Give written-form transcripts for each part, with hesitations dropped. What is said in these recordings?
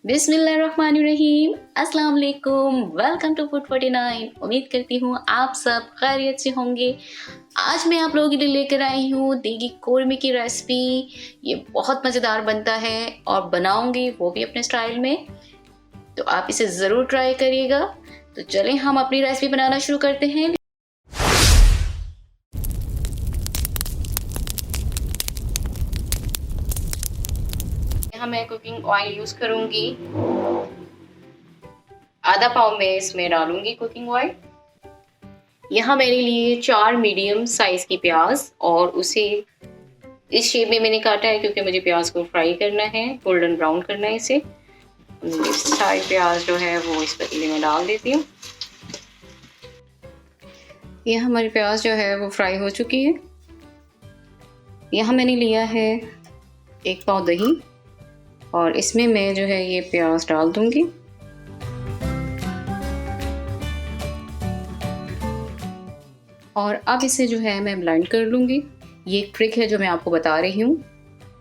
बिस्मिल्लाहिर्रहमानिर्रहीम। अस्सलाम वालेकुम। Welcome to food 49। उम्मीद करती हूँ आप सब खैरियत से होंगे। आज मैं आप लोगों के लिए लेकर आई हूँ देगी कोरमे की रेसिपी। ये बहुत मज़ेदार बनता है और बनाऊंगी वो भी अपने स्टाइल में, तो आप इसे ज़रूर ट्राई करिएगा। तो चलें हम अपनी रेसिपी बनाना शुरू करते हैं। यहाँ मैं कुकिंग ऑयल यूज़ करूँगी। आधा पाव में इसमें डालूंगी कुकिंग ऑयल। यहाँ मेरे लिए 4 मीडियम साइज की प्याज, और उसे इस शेप में मैंने काटा है क्योंकि मुझे प्याज को फ्राई करना है, गोल्डन ब्राउन करना है इसे। सारी प्याज जो है वो इस पतीले में डाल देती हूँ। ये हमारी प्याज जो है वो फ्राई हो चुकी है। यहाँ मैंने लिया है 1 पाव दही, और इसमें मैं जो है ये प्याज डाल दूंगी। और अब इसे जो है मैं ब्लेंड कर लूँगी। ये एक ट्रिक है जो मैं आपको बता रही हूँ,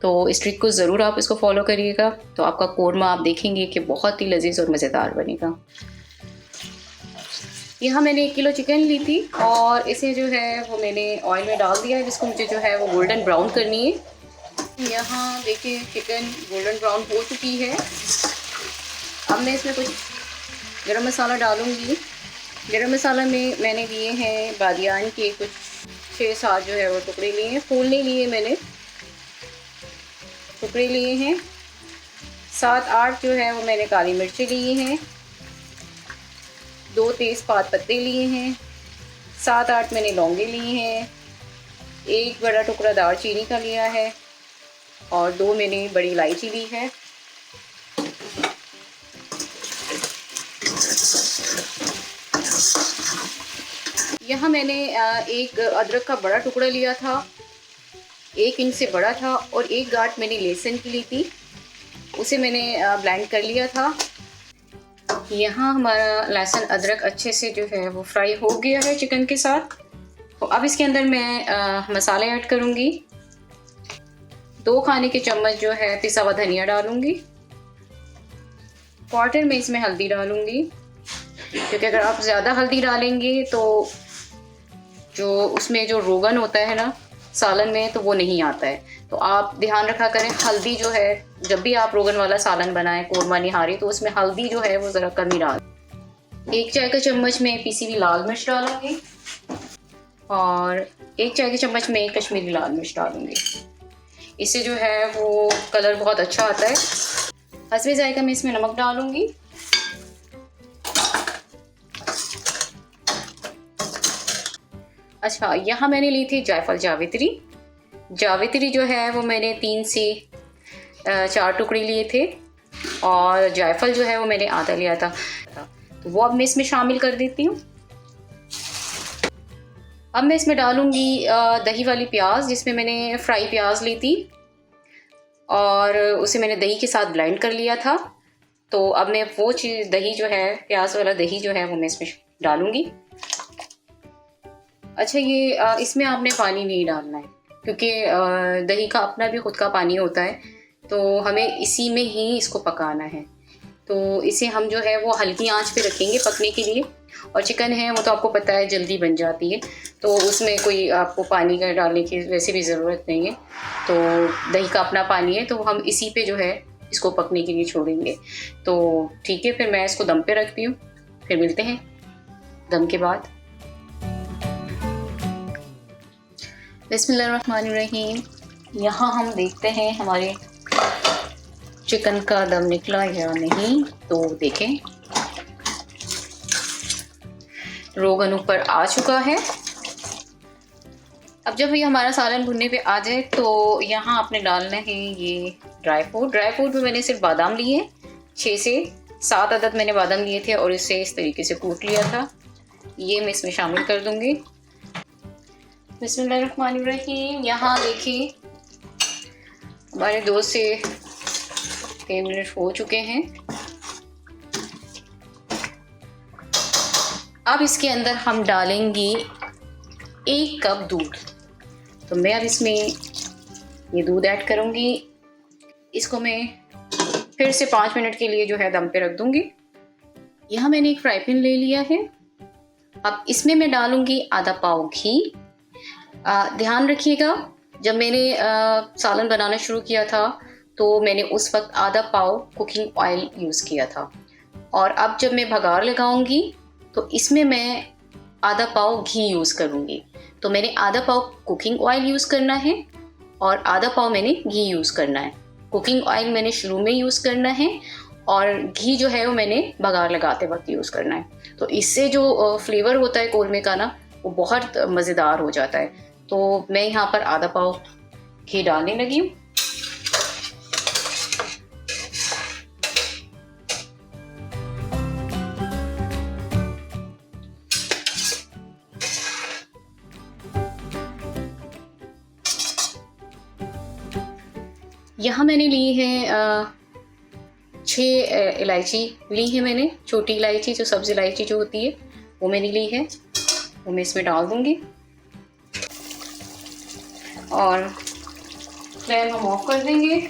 तो इस ट्रिक को ज़रूर आप इसको फॉलो करिएगा, तो आपका कोरमा आप देखेंगे कि बहुत ही लजीज और मज़ेदार बनेगा। यहाँ मैंने 1 किलो चिकन ली थी और इसे जो है वो मैंने ऑयल में डाल दिया है, जिसको मुझे जो है वो गोल्डन ब्राउन करनी है। यहाँ देखिए चिकन गोल्डन ब्राउन हो चुकी है। अब मैं इसमें कुछ गरम मसाला डालूँगी। गरम मसाला में मैंने लिए हैं बादियान के कुछ 6-7 जो है वो टुकड़े लिए हैं, फूल नहीं लिए मैंने, टुकड़े लिए हैं। 7-8 जो है वो मैंने काली मिर्ची लिए हैं। 2 तेज़पात पत्ते लिए हैं। 7-8 मैंने लौंगे लिए हैं। 1 बड़ा टुकड़ा दालचीनी का लिया है, और 2 मैंने बड़ी इलायची ली है। यहाँ मैंने एक अदरक का बड़ा टुकड़ा लिया था, 1 इंच से बड़ा था, और 1 गांठ मैंने लहसुन की ली थी, उसे मैंने ब्लेंड कर लिया था। यहाँ हमारा लहसुन अदरक अच्छे से जो है वो फ्राई हो गया है चिकन के साथ। तो अब इसके अंदर मैं मसाले ऐड करूँगी। 2 खाने के चम्मच जो है पिसा हुआ धनिया डालूँगी। 1/4 में इसमें हल्दी डालूँगी, क्योंकि अगर आप ज़्यादा हल्दी डालेंगे तो जो उसमें जो रोगन होता है ना सालन में, तो वो नहीं आता है। तो आप ध्यान रखा करें, हल्दी जो है जब भी आप रोगन वाला सालन बनाएं, कोरमा निहारी, तो उसमें हल्दी जो है वो ज़रा कम ही डाल। 1 चाय का चम्मच में पिसी हुई लाल मिर्च डालूंगी, और 1 चाय के चम्मच में कश्मीरी लाल मिर्च डालूंगी। इससे जो है वो कलर बहुत अच्छा आता है। हस्बे जायका मैं इसमें नमक डालूंगी। अच्छा, यहाँ मैंने ली थी जायफल जावित्री। जावित्री जो है वो मैंने 3 से 4 टुकड़े लिए थे, और जायफल जो है वो मैंने आधा लिया था। तो वो अब मैं इसमें शामिल कर देती हूँ। अब मैं इसमें डालूँगी दही वाली प्याज, जिसमें मैंने फ्राई प्याज ली थी और उसे मैंने दही के साथ ब्लेंड कर लिया था। तो अब मैं वो चीज़ दही जो है, प्याज वाला दही जो है वो मैं इसमें डालूँगी। अच्छा, ये इसमें आपने पानी नहीं डालना है, क्योंकि दही का अपना भी खुद का पानी होता है, तो हमें इसी में ही इसको पकाना है। तो इसे हम जो है वो हल्की आंच पे रखेंगे पकने के लिए। और चिकन है वो तो आपको पता है जल्दी बन जाती है, तो उसमें कोई आपको पानी का डालने की वैसे भी ज़रूरत नहीं है। तो दही का अपना पानी है, तो हम इसी पे जो है इसको पकने के लिए छोड़ेंगे। तो ठीक है, फिर मैं इसको दम पे रखती हूँ, फिर मिलते हैं दम के बाद। बिस्मिल्लाहिर्रहमानिर्रहीम। यहाँ हम देखते हैं हमारे चिकन का दम निकला या नहीं। तो देखें, रोगन ऊपर आ चुका है। अब जब ये हमारा सालन भुनने पे आ जाए, तो यहाँ आपने डालना है ये ड्राई फ्रूट। ड्राई फ्रूट में मैंने सिर्फ बादाम लिए, 6 से 7 अदद मैंने बादाम लिए थे, और इसे इस तरीके से कूट लिया था। ये मैं इसमें शामिल कर दूंगी। बिस्मिल्लाहिर्रहमानिर्रहीम। यहाँ देखिए हमारे 2 से 3 मिनट हो चुके हैं। अब इसके अंदर हम डालेंगे 1 कप दूध। तो मैं अब इसमें ये दूध ऐड करूँगी। इसको मैं फिर से 5 मिनट के लिए जो है दम पे रख दूंगी। यहाँ मैंने एक फ्राई पैन ले लिया है। अब इसमें मैं डालूंगी आधा पाव घी। ध्यान रखिएगा, जब मैंने सालन बनाना शुरू किया था तो मैंने उस वक्त आधा पाव कुकिंग ऑयल यूज़ किया था, और अब जब मैं भगार लगाऊंगी तो इसमें मैं आधा पाव घी यूज़ करूँगी। तो मैंने आधा पाव कुकिंग ऑयल यूज़ करना है और आधा पाव मैंने घी यूज़ करना है। कुकिंग ऑयल मैंने शुरू में यूज़ करना है और घी जो है वो मैंने बघार लगाते वक्त यूज़ करना है। तो इससे जो फ्लेवर होता है कोरमा का ना, वो बहुत मज़ेदार हो जाता है। तो मैं यहाँ पर आधा पाव घी डालने लगी हूँ। यहाँ मैंने ली है 6 इलायची ली है मैंने, छोटी इलायची, जो सब्ज़ इलायची जो होती है वो मैंने ली है, वो मैं इसमें डाल दूँगी और फ्लेम हम ऑफ कर देंगे।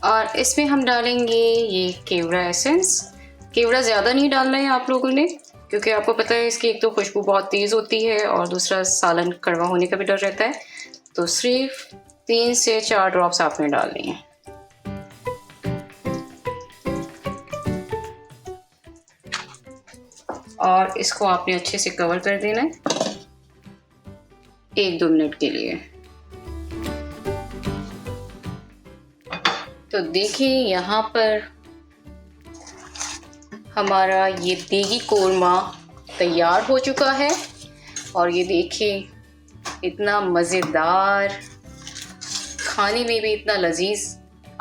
और इसमें हम डालेंगे ये केवड़ा एसेंस। केवड़ा ज़्यादा नहीं डालना है आप लोगों ने, क्योंकि आपको पता है इसकी एक तो खुशबू बहुत तेज़ होती है और दूसरा सालन कड़वा होने का भी डर रहता है। तो सिर्फ 3 से 4 ड्रॉप्स आपने डालनी है। और इसको आपने अच्छे से कवर कर देना है 1-2 मिनट के लिए। तो देखिए यहाँ पर हमारा ये देगी कोरमा तैयार हो चुका है। और ये देखिए इतना मज़ेदार, खाने में भी इतना लजीज।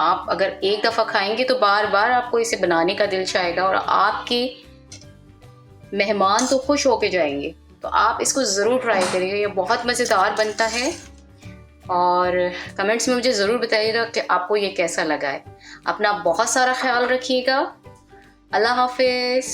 आप अगर एक दफ़ा खाएंगे तो बार बार आपको इसे बनाने का दिल चाहेगा और आपके मेहमान तो खुश होके जाएंगे। तो आप इसको ज़रूर ट्राई करिए, ये बहुत मज़ेदार बनता है। और कमेंट्स में मुझे ज़रूर बताइएगा कि आपको ये कैसा लगा है। अपना बहुत सारा ख्याल रखिएगा। अल्लाह हाफिज़।